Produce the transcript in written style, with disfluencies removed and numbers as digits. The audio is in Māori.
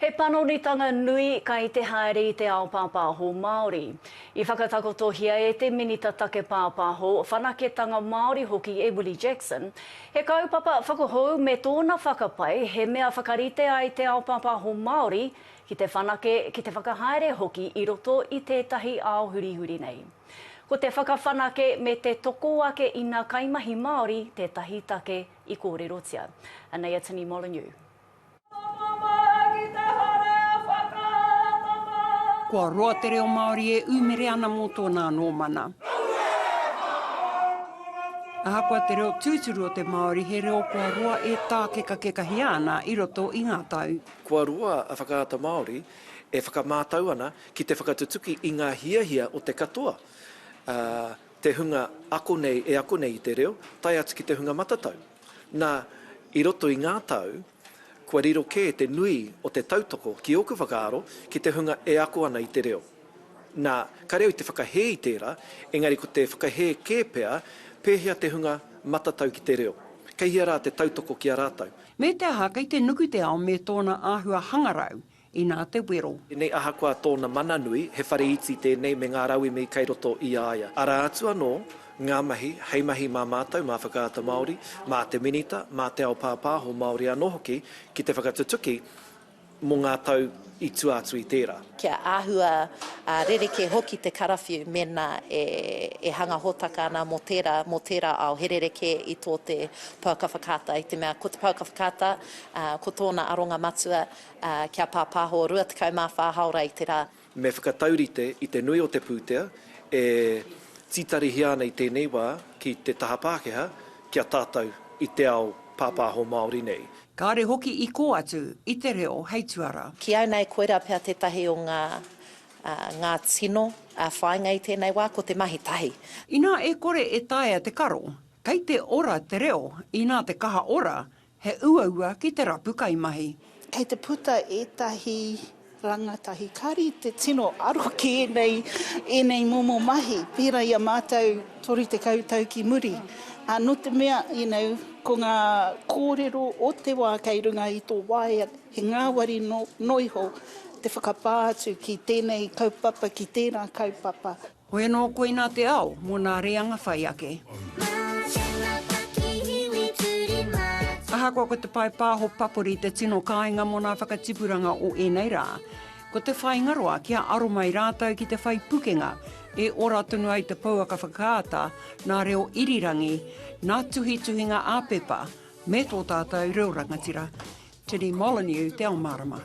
He panonitanga nui kai te haere I te ao pāpāho Māori. I whakatakotohia e te minita take pāpāho, whanaketanga Māori hoki e Willie Jackson, he kaupapa whakuhou me tōna whakapai he mea whakarite ai te ao pāpāho Māori ki te whanake ki te whakahaere hoki I roto I tētahi ao hurihuri nei. Ko te whakawhanake me te toko ake I ngā kaimahi Māori tētahi take I kōrerotia. And nei Atini Molyneux. Kua roa te reo Māori e umere ana mō tōna nōmana. Ahakoa te reo tūturu o te Māori he reo kua roa e tā kekahi ana I roto I ngā tau. Kua roa a Whakaata Māori e whakamātau ana ki te whakatutuki I ngā hiahia o te katoa. Te hunga ako nei I te reo, tai atu ki te hunga matatau. Nā, I roto I ngā tau, kua riro ke te nui o te tautoko ki oku whakaaro ki te hunga e ako ana I te reo. Nā, ka reo I te whakahe I tērā, engari ko te whakahe ke pēa, pēhea te hunga matatau ki te reo. Kei hia rā te tautoko ki a rātau. Me te aha, kei te nuku te ao me tōna āhua hangarau I nā te wero. Nei ahakoa tōna mana nui, he whare iti tēnei me ngā rawi me kei roto I aia. Ara atu anō, ngā mahi, hei mahi mā mātou, mā Whakaata Māori, mā te minita, mā te ao pāpāho Māori anō hoki, ki te whakatutuki, mō ngā tau I tuatu I tērā. Kia āhua rereke hoki te karawhiu mena e hanga hotaka ana mō tērā ao he rereke I tō te pauka whakaata. I te mea, ko te pauka whakaata, ko tōna aronga matua, kia pāpāho rua tekau mā whāhaura I te rā. Me whakataurite I te nui o te pūtea, e titari hiana I tēnei wā ki te taha Pākehā, kia tātou I te ao pāpāho Māori nei. Kāre hoki I kō atu I te reo hei tuara. Ki au nei koera pia tētahi o ngā tino whainga I tēnei wā, ko te mahi tahi. Ina e kore e taea te karo, kei te ora te reo, ina te kaha ora, he ua ki te rapu kaimahi. Kei te puta etahi rangatahi kari, te tino aro ki enei momo mahi, pira I a mātou tori te kautau ki muri. No te mea, ko ngā kōrero o te wā kei runga I tō waia, he ngāwari noiho, te whakapā atu ki tēnei kaupapa, ki tēnā kaupapa. Hoi anō koe nā te ao, mō nā reanga whai ake. Ahakoa ko te pai pāho papuri te tino kāinga mō nā whakatipuranga o enei rā. Ko te whai ngaroa kia aro mai rātau ki te whai pukenga, e ora tunu ai te pauaka whakaata, nā reo irirangi, nā tuhinga āpepa, me tō tātou reo rangatira. Atini Molyneux, te Ao Mārama.